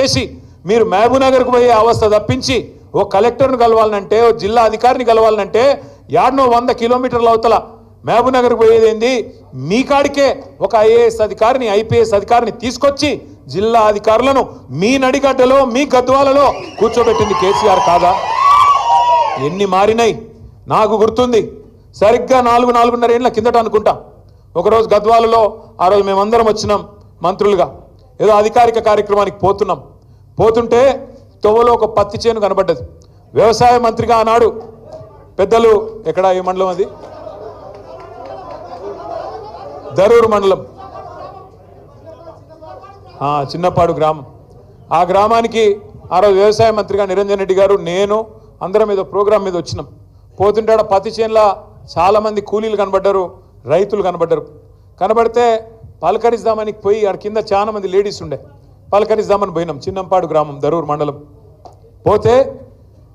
చేసి మీరు మహబూబ్నగర్కు పోయే అవస్థ తప్పించి ఓ కలెక్టర్ను కలవాలంటే ఓ జిల్లా అధికారిని కలవాలంటే యాడ్నో 100 కిలోమీటర్ల అవతల మహబూబ్నగర్కు పోయేదేంది మీ కాడికే ఒక ఐఏఎస్ అధికారిని ఐపీఎస్ అధికారిని తీసుకొచ్చి జిల్లా అధికారులను మీ నడిగడ్డలో మీ గద్వాలలో కూర్చోబెట్టింది కేసీఆర్ కాదా? ఎన్ని మారినాయి నాకు గుర్తుంది. సరిగ్గా 4-4.5 ఏళ్ల కిందట అనుకుంటా ఒకరోజు గద్వాలలో ఆ రోజు మేమందరం వచ్చినాం మంత్రులుగా ఏదో అధికారిక కార్యక్రమానికి పోతుంటే తొవ్వలో ఒక పత్తి చేను కనబడ్డది. వ్యవసాయ మంత్రిగా ఆనాడు పెద్దలు ఎక్కడ ఏ మండలం అది దరూరు మండలం చిన్నపాడు గ్రామం. ఆ గ్రామానికి ఆ రోజు వ్యవసాయ మంత్రిగా నిరంజన్ రెడ్డి గారు నేను అందరం ఏదో ప్రోగ్రాం మీద వచ్చినాం. పోతుంటే పత్తి చేనులా చాలామంది కూలీలు కనబడ్డారు, రైతులు కనబడ్డారు. కనబడితే పలకరిద్దామని పోయి ఆడ కింద చాలా మంది లేడీస్ ఉండే పలకరిద్దామని పోయినాం. చిన్నంపాడు గ్రామం దరూరు మండలం. పోతే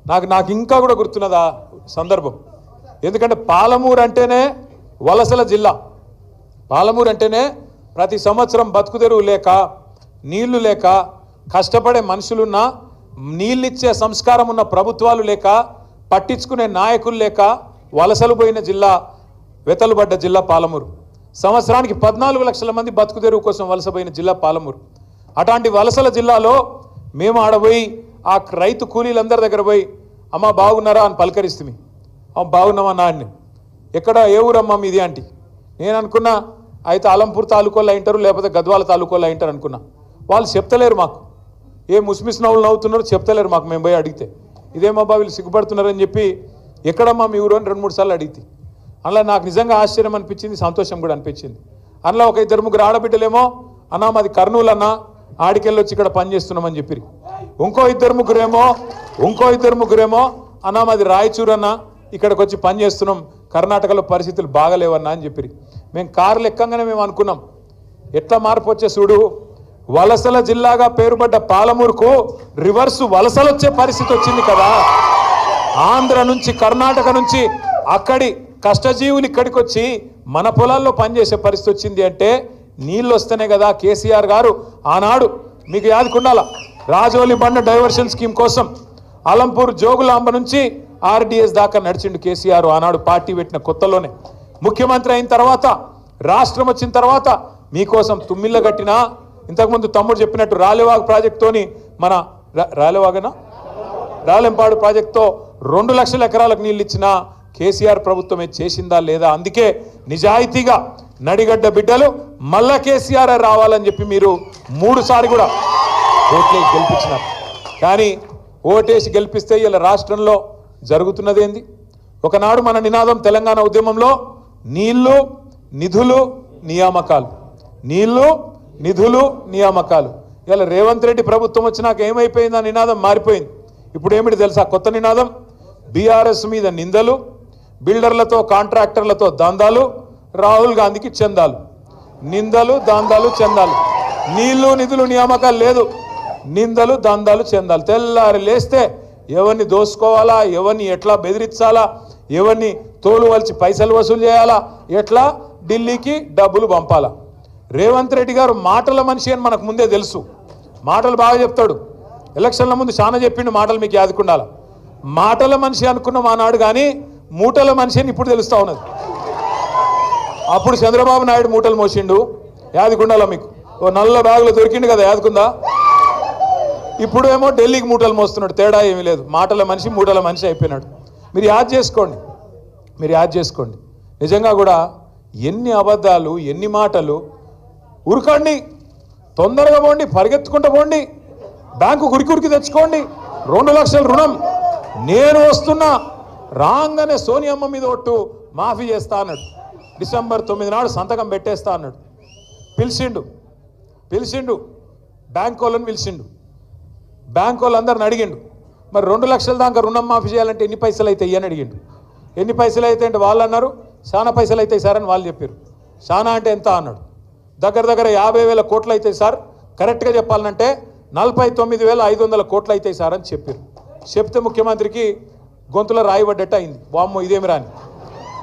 నాకు ఇంకా కూడా గుర్తున్నది ఆ సందర్భం. ఎందుకంటే పాలమూరు అంటేనే వలసల జిల్లా. పాలమూరు అంటేనే ప్రతి సంవత్సరం బతుకుదెరువు లేక నీళ్లు లేక కష్టపడే మనుషులున్నా నీళ్ళిచ్చే సంస్కారం ఉన్న ప్రభుత్వాలు లేక పట్టించుకునే నాయకులు లేక వలసలు పోయిన జిల్లా, వెతలుబడ్డ జిల్లా పాలమూరు. సంవత్సరానికి 14 లక్షల మంది బతుకుదెరువు కోసం వలసపోయిన జిల్లా పాలమూరు. అట్లాంటి వలసల జిల్లాలో మేము ఆడపోయి ఆ రైతు కూలీలందరి దగ్గర పోయి అమ్మ బాగున్నారా అని పలకరిస్తుంది. బాగున్నామా నాన్ని ఎక్కడ ఏ ఊరమ్మా మీది అంటే నేను అనుకున్నా అయితే అలంపూర్ తాలూకోళ్ళు అయింటారు లేకపోతే గద్వాల తాలూకోళ్ళు అయింటారు అనుకున్నా. వాళ్ళు చెప్తలేరు మాకు, ఏ ముస్మిస్ నవ్వులు నవ్వుతున్నారు చెప్తలేరు మాకు. మేము పోయి అడిగితే ఇదేమబ్బా వీళ్ళు సిగ్గుపడుతున్నారని చెప్పి ఎక్కడమ్మా మీ ఊరు అని 2-3 సార్లు అడిగితే అందులో నాకు నిజంగా ఆశ్చర్యం అనిపించింది, సంతోషం కూడా అనిపించింది. అందులో ఒక 2-3 ఆడబిడ్డలేమో అన్నా మాది కర్నూలు అన్నా ఆడికెళ్ళి వచ్చి ఇక్కడ పని చేస్తున్నామని చెప్పి, ఇంకో 2-3 ముగ్గురేమో అన్నా మాది రాయచూరు అన్నా ఇక్కడికి వచ్చి పని చేస్తున్నాం, కర్ణాటకలో పరిస్థితులు బాగలేవన్నా అని చెప్పి. మేము కార్లు ఎక్కంగానే మేము అనుకున్నాం ఎట్లా మార్పు వచ్చే చూడు, వలసల జిల్లాగా పేరుపడ్డ పాలమూరుకు రివర్సు వలసలు వచ్చే పరిస్థితి వచ్చింది కదా. ఆంధ్ర నుంచి కర్ణాటక నుంచి అక్కడి కష్టజీవులు ఇక్కడికి వచ్చి మన పొలాల్లో పనిచేసే పరిస్థితి వచ్చింది అంటే నీళ్ళు వస్తేనే కదా. కేసీఆర్ గారు ఆనాడు మీకు యాదుకుండాల రాజోలి బండ డైవర్షన్ స్కీమ్ కోసం అలంపూర్ జోగులాంబ నుంచి ఆర్డీఎస్ దాకా నడిచిండు కేసీఆర్. ఆనాడు పార్టీ పెట్టిన కొత్తలోనే ముఖ్యమంత్రి అయిన తర్వాత రాష్ట్రం వచ్చిన తర్వాత మీకోసం తుమ్మిళ్ళ కట్టినా, ఇంతకుముందు తమ్ముడు చెప్పినట్టు రాలేవాగు ప్రాజెక్టుతోని మన రాలెంపాడు ప్రాజెక్టుతో 2 లక్షల ఎకరాలకు నీళ్ళు ఇచ్చిన కేసీఆర్ ప్రభుత్వమే చేసిందా లేదా? అందుకే నిజాయితీగా నడిగడ్డ బిడ్డలు మళ్ళా కేసీఆర్ రావాలని చెప్పి మీరు 3 సార్లు కూడా ఓట్లేసి గెలిపించినారు. కానీ ఓటేసి గెలిపిస్తే ఇలా రాష్ట్రంలో జరుగుతున్నది ఏంది? ఒకనాడు మన నినాదం తెలంగాణ ఉద్యమంలో నీళ్లు నిధులు నియామకాలు, నీళ్లు నిధులు నియామకాలు. ఇలా రేవంత్ రెడ్డి ప్రభుత్వం వచ్చినాక ఏమైపోయింది? ఆ నినాదం మారిపోయింది. ఇప్పుడు ఏమిటి తెలుసా కొత్త నినాదం? బీఆర్ఎస్ మీద నిందలు, బిల్డర్లతో కాంట్రాక్టర్లతో దందాలు, రాహుల్ గాంధీకి చందాలు. నిందలు దందాలు చందాలు, నీళ్లు నిధులు నియామకాలు లేదు, నిందలు దందాలు చందాలు. తెల్లారి లేస్తే ఎవరిని దోసుకోవాలా, ఎవరిని ఎట్లా బెదిరించాలా, ఎవరిని తోలు వలిచి పైసలు వసూలు చేయాలా, ఎట్లా ఢిల్లీకి డబ్బులు పంపాలా. రేవంత్ రెడ్డి గారు మాటల మనిషి అని మనకు ముందే తెలుసు, మాటలు బాగా చెప్తాడు. ఎలక్షన్ల ముందు చాలా చెప్పిండు మాటలు, మీకు యాదుకుండాల. మాటల మనిషి అనుకున్నాం ఆనాడు, కానీ మూటల మనిషి అని ఇప్పుడు తెలుస్తూ ఉన్నది. అప్పుడు చంద్రబాబు నాయుడు మూటలు మోసిండు, యాదుకుండాల మీకు. ఓ నల్ల బ్యాగులు దొరికిండు కదా, యాదుకుందా? ఇప్పుడు ఏమో ఢిల్లీకి మూటలు మోస్తున్నాడు. తేడా ఏమీ లేదు, మాటల మనిషి మూటల మనిషి అయిపోయినాడు. మీరు యాద్ చేసుకోండి. నిజంగా కూడా ఎన్ని అబద్ధాలు, ఎన్ని మాటలు. ఉరకండి, తొందరగా పోండి, పరిగెత్తుకుంటూ పోండి, బ్యాంకు ఉరికి తెచ్చుకోండి. 2 లక్షల రుణం నేను వస్తున్నా రాగానే సోనియమ్మ మీద ఒట్టు మాఫీ చేస్తా అన్నాడు. డిసెంబర్ 9 నాడు సంతకం పెట్టేస్తా అన్నాడు. పిలిచిండు బ్యాంక్ వాళ్ళని పిలిచిండు. బ్యాంక్ వాళ్ళందరిని అడిగిండు, మరి 2 లక్షల దాకా రుణం మాఫీ చేయాలంటే ఎన్ని పైసలు అవుతాయి అని అడిగిండు. ఎన్ని పైసలు అవుతాయి అంటే వాళ్ళు అన్నారు చాలా పైసలు అవుతాయి సార్ అని వాళ్ళు చెప్పారు. చాలా అంటే ఎంత అన్నాడు. దగ్గర 50,000 కోట్లు అవుతాయి సార్, కరెక్ట్గా చెప్పాలంటే 49,500 కోట్లు అవుతాయి సార్ అని చెప్పారు. చెప్తే ముఖ్యమంత్రికి గొంతులో రాయబడ్డట్టు అయింది. వామ్మో ఇదేమి రాని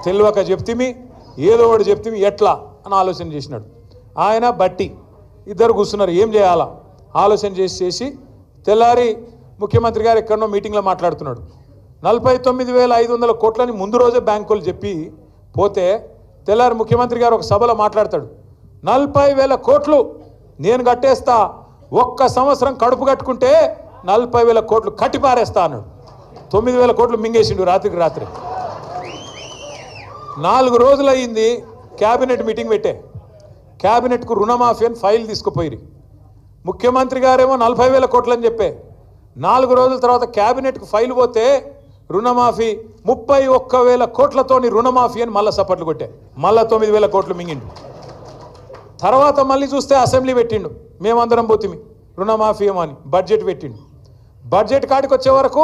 తెలియక చెప్తిమి, ఏదో ఒకటి చెప్తిమి, ఎట్లా అని ఆలోచన చేసినాడు. ఆయన బట్టి ఇద్దరు కూర్చున్నారు, ఏం చేయాలా ఆలోచన చేసి తెల్లారి ముఖ్యమంత్రి గారు ఎక్కడో మీటింగ్లో మాట్లాడుతున్నాడు. 49,500 కోట్లని ముందు రోజే బ్యాంకులు చెప్పి పోతే తెల్లారి ముఖ్యమంత్రి గారు ఒక సభలో మాట్లాడతాడు. 40,000 కోట్లు నేను కట్టేస్తా, ఒక్క సంవత్సరం కడుపు కట్టుకుంటే 40,000 కోట్లు కట్టి పారేస్తా అన్నాడు. 9,000 కోట్లు మింగేసిండు రాత్రికి రాత్రి. 4 రోజులు అయింది క్యాబినెట్ మీటింగ్ పెట్టే. క్యాబినెట్కు రుణమాఫీ అని ఫైల్ తీసుకుపోయి ముఖ్యమంత్రి గారేమో 40,000 కోట్లు అని చెప్పే. 4 రోజుల తర్వాత క్యాబినెట్కు ఫైల్ పోతే రుణమాఫీ 31,000 కోట్లతోని రుణమాఫీ అని మళ్ళీ సపట్లు కొట్టే. మళ్ళీ 9,000 కోట్లు మింగిండు. తర్వాత మళ్ళీ చూస్తే అసెంబ్లీ పెట్టిండు, మేమందరం పోతిమి రుణమాఫీ ఏమో అని బడ్జెట్ పెట్టిండు. బడ్జెట్ కాడికి వచ్చే వరకు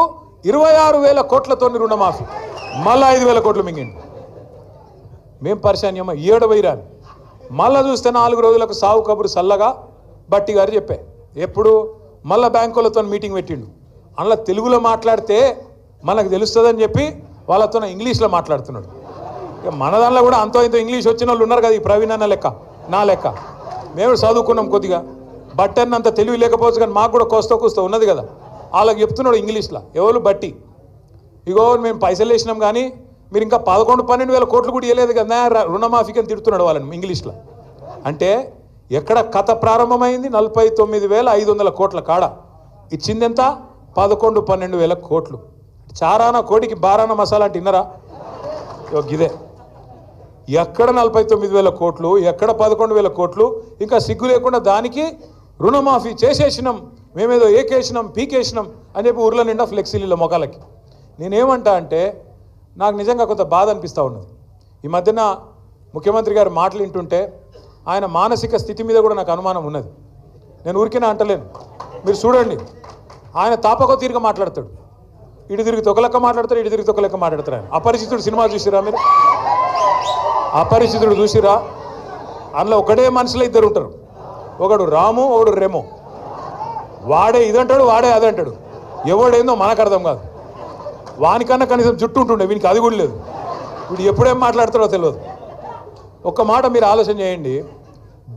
26,000 కోట్లతోని రుణమాఫీ, మళ్ళీ 5,000 కోట్లు మింగిండు. మేం పరిశాన్యమా ఏడవైరాని. మళ్ళీ చూస్తే 4 రోజులకు సావు కబురు సల్లగా బట్టి గారు చెప్పే. ఎప్పుడు మళ్ళీ బ్యాంకులతో మీటింగ్ పెట్టిండు. అందులో తెలుగులో మాట్లాడితే మనకు తెలుస్తుందని చెప్పి వాళ్ళతో ఇంగ్లీష్లో మాట్లాడుతున్నాడు. ఇక మన దానిలో కూడా అంతో ఇంతో ఇంగ్లీష్ వచ్చిన వాళ్ళు ఉన్నారు కదా, ఈ ప్రవీణ్ అన్న లెక్క నా లెక్క. మేము చదువుకున్నాం కొద్దిగా, బట్టి అంత తెలివి లేకపోవచ్చు కానీ మాకు కూడా కోస్తో కూస్తో ఉన్నది కదా. వాళ్ళకి చెప్తున్నాడు ఇంగ్లీష్లో. ఎవరు బట్టి, ఇగో మేము పైసలు వేసినాం కానీ మీరు ఇంకా 11-12 కోట్లు కూడా ఇవ్వలేదు కదా రుణమాఫీకి అని తిడుతున్నాడు వాళ్ళని ఇంగ్లీష్లో. అంటే ఎక్కడ కథ ప్రారంభమైంది? 49,500 కోట్ల కాడ ఇచ్చింది ఎంత? 11-12 కోట్లు. చారాన కోడికి బారాన మసాలా అంటే విన్నరా? ఇదే ఎక్కడ 49,000 కోట్లు, ఎక్కడ 11,000 కోట్లు. ఇంకా సిగ్గు లేకుండా దానికి రుణమాఫీ చేసేసినాం, మేమేదో ఏకేసినాం పీకేసినాం అని చెప్పి ఊర్ల నిండా ఫ్లెక్సీల మొఖాలకి. నేనేమంటా అంటే నాకు నిజంగా కొంత బాధ అనిపిస్తూ ఉన్నది. ఈ మధ్యన ముఖ్యమంత్రి గారు మాటలు వింటుంటే ఆయన మానసిక స్థితి మీద కూడా నాకు అనుమానం ఉన్నది. నేను ఊరికేనా అంటలేను, మీరు చూడండి. ఆయన తాపకో తీరుగా మాట్లాడతాడు, ఇటు తిరిగి తొక్కలెక్క మాట్లాడతాడు, ఇటు తిరిగి తొక్కలెక్క మాట్లాడతారు. ఆయన అపరిచితుడు సినిమా చూసిరా మీరు? అపరిచితుడు చూసిరా? అందులో ఒకటే మనుషులు ఇద్దరు ఉంటారు, ఒకడు రాము ఒకడు రెమో. వాడే ఇదంటాడు, వాడే అదంటాడు. ఎవడేందో మనకు అర్థం కాదు. వానికన్నా కనీసం జుట్టు ఉంటుండే, వీనికి అది కూడా లేదు. వీడు ఎప్పుడేం మాట్లాడతాడో తెలియదు. ఒక్క మాట మీరు ఆలోచన చేయండి.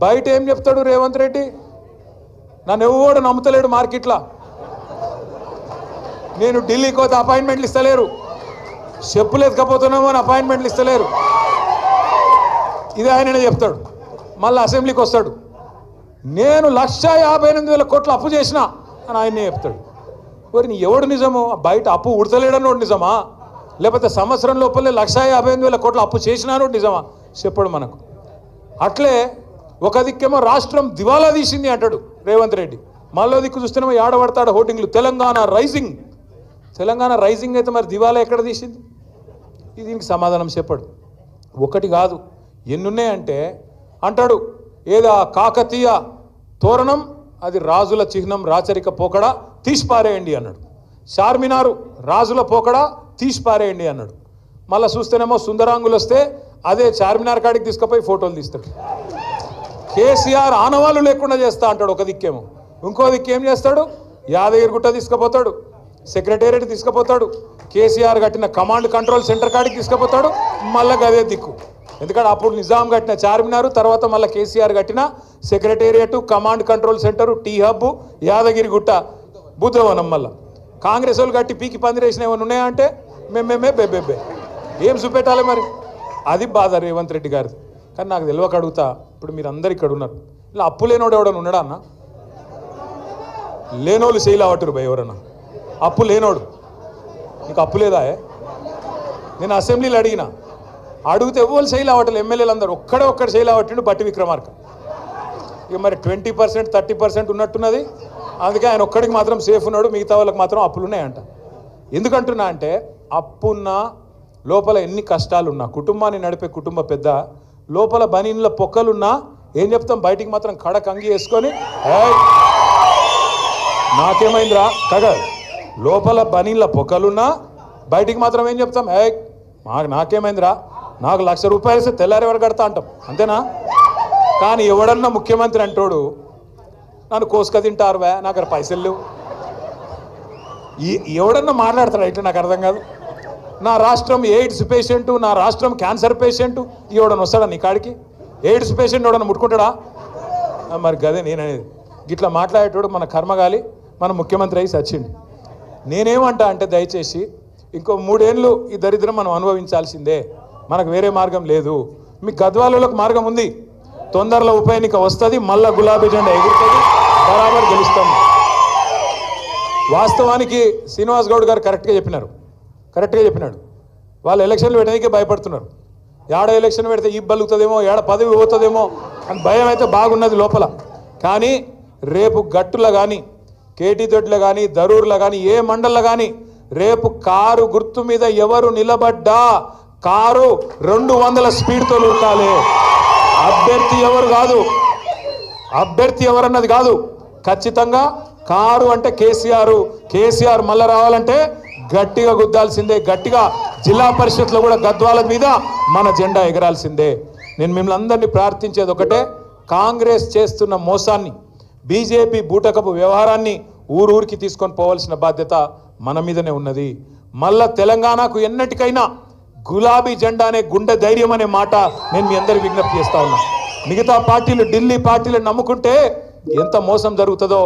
బయట ఏం చెప్తాడు రేవంత్ రెడ్డి? నన్ను ఎవడు నమ్ముతలేడు మార్కెట్లో, నేను ఢిల్లీకి పోతే అపాయింట్మెంట్లు ఇస్తలేరు, చెప్పులు ఎత్తుకపోతున్నామో అని అపాయింట్మెంట్లు ఇస్తలేరు, ఇది ఆయననే చెప్తాడు. మళ్ళీ అసెంబ్లీకి వస్తాడు, నేను 1,58,000 కోట్లు అప్పు చేసిన అని ఆయనే చెప్తాడు. మరి నీ ఎవడు నిజము? బయట అప్పు ఉడతలేడన్నోడు నిజమా? లేకపోతే సంవత్సరం లోపలే 1,58,000 కోట్లు అప్పు చేసినానోడు నిజమా? చెప్పడు మనకు. అట్లే ఒక దిక్కేమో రాష్ట్రం దివాలా తీసింది అంటాడు రేవంత్ రెడ్డి, మళ్ళీ దిక్కు చూస్తేనేమో ఏడబడతాడు హోర్డింగ్లు, తెలంగాణ రైజింగ్. తెలంగాణ రైజింగ్ అయితే మరి దివాలా ఎక్కడ తీసింది? దీనికి సమాధానం చెప్పడు. ఒకటి కాదు ఎన్నున్నాయంటే అంటాడు, ఏదా కాకతీయ తోరణం అది రాజుల చిహ్నం, రాచరిక పోకడ, తీసిపారేయండి అన్నాడు. చార్మినారు రాజుల పోకడ, తీసిపారేయండి అన్నాడు. మళ్ళీ చూస్తేనేమో సుందరాంగులు వస్తే అదే చార్మినార్ కాడికి తీసుకుపోయి ఫోటోలు తీస్తాడు. కేసీఆర్ ఆనవాళ్ళు లేకుండా చేస్తా అంటాడు ఒక దిక్కేమో. ఇంకో దిక్కేం చేస్తాడు? యాదగిరిగుట్ట తీసుకుపోతాడు, సెక్రటేరియట్ తీసుకుపోతాడు, కేసీఆర్ కట్టిన కమాండ్ కంట్రోల్ సెంటర్ కాడికి తీసుకుపోతాడు. మళ్ళీ అదే దిక్కు, ఎందుకంటే అప్పుడు నిజాం కట్టిన చార్మినారు, తర్వాత మళ్ళీ కేసీఆర్ కట్టిన secretariat, command control centre, T hub, Yadagirigutta, Buddhavanam. మళ్ళీ కాంగ్రెస్ వాళ్ళు కట్టి పీకి పందిరేసిన ఏమైనా ఉన్నాయా అంటే మేమేమే బెబ్బెబ్బే ఏం చూపెట్టాలి మరి? అది బాధ రేవంత్ రెడ్డి గారిది. కానీ నాకు తెలియక అడుగుతా, ఇప్పుడు మీరు అందరు ఇక్కడ ఉన్నారు, ఇలా అప్పు లేనోడు ఎవడన్నా ఉన్నాడా అన్న? లేనోళ్ళు చేయలేవట్టురు భయ ఎవరన్నా? అప్పు లేనోడు, నీకు అప్పు లేదా? నేను అసెంబ్లీలో అడిగితే ఎవరు చేయలేవట్టలు, ఎమ్మెల్యేలు అందరూ ఒక్కడు చేయలేవట్టిండు బట్టి విక్రమార్క. ఇక మరి 20% 30% ఉన్నట్టున్నది, అందుకే ఆయన ఒక్కడికి మాత్రం సేఫ్ ఉన్నాడు, మిగతా వాళ్ళకి మాత్రం అప్పులు ఉన్నాయంట. ఎందుకంటున్నా అంటే అప్పున్నా లోపల ఎన్ని కష్టాలున్నా, కుటుంబాన్ని నడిపే కుటుంబ పెద్ద, లోపల బనీన్ల పొక్కలున్నా ఏం చెప్తాం? బయటికి మాత్రం కడక అంగి వేసుకొని నాకేమైందిరా కగ, లోపల బనీన్ల పొక్కలున్నా బయటికి మాత్రం ఏం చెప్తాం? నాకేమైందిరా, నాకు 1,00,000 రూపాయలు ఇస్తే తెల్లారి ఎవరు కడతా అంటాం, అంతేనా? కానీ ఎవడన్నా ముఖ్యమంత్రి అంటాడు నన్ను కోసుక తింటారువా, నాకు అక్కడ పైసలు లేవు. ఎవడన్నా మాట్లాడతాడు ఇట్లా? నాకు అర్థం కాదు. నా రాష్ట్రం ఎయిడ్స్ పేషెంటు, నా రాష్ట్రం క్యాన్సర్ పేషెంటు, ఎవడన్నా వస్తాడా నీ కాడికి? ఎయిడ్స్ పేషెంట్ ఎవడన్నా ముట్టుకుంటాడా? మరి గదే నేననేది. గిట్లా మాట్లాడేటోడు మన కర్మగాలి మన ముఖ్యమంత్రి అయి సచ్చిండు. నేనేమంటా అంటే దయచేసి ఇంకో 3 ఏళ్ళు ఈ దరిద్రం మనం అనుభవించాల్సిందే, మనకు వేరే మార్గం లేదు. మీ గద్వాలకు మార్గం ఉంది, తొందరలో ఉప ఎన్నిక వస్తుంది, మళ్ళా గులాబీ జెండా ఎగురుతుంది, బరాబర్ గెలుస్తాం. వాస్తవానికి శ్రీనివాస్ గౌడ్ గారు కరెక్ట్గా చెప్పినాడు. వాళ్ళు ఎలక్షన్లు పెట్టడానికి భయపడుతున్నారు. ఏడ ఎలక్షన్ పెడితే ఈ బలుగుతుందేమో, ఏడ పదవి పోతుందేమో అని భయం అయితే బాగున్నది లోపల. కానీ రేపు గట్టులో కానీ, కేటీ దొడ్లో కానీ, దరూర్లో కానీ, ఏ మండల్లో కానీ రేపు కారు గుర్తు మీద ఎవరు నిలబడ్డా కారు 200 స్పీడ్తో ఉరకాలి. అభ్యర్థి ఎవరన్నది కాదు, ఖచ్చితంగా కారు అంటే కేసీఆర్ మళ్ళా రావాలంటే గట్టిగా గుద్దాల్సిందే. గట్టిగా జిల్లా పరిషత్లో కూడా గద్వాల మీద మన జెండా ఎగరాల్సిందే. నేను మిమ్మల్ని అందరినీ ప్రార్థించేది ఒకటే, కాంగ్రెస్ చేస్తున్న మోసాన్ని, బీజేపీ బూటకపు వ్యవహారాన్ని ఊరూరికి తీసుకొని పోవాల్సిన బాధ్యత మన మీదనే ఉన్నది. మళ్ళా తెలంగాణకు ఎన్నటికైనా గులాబీ జెండా అనే గుండె ధైర్యం అనే మాట నేను మీ అందరికి విజ్ఞప్తి చేస్తా ఉన్నా. మిగతా పార్టీలు, ఢిల్లీ పార్టీలు నమ్ముకుంటే ఎంత మోసం జరుగుతుందో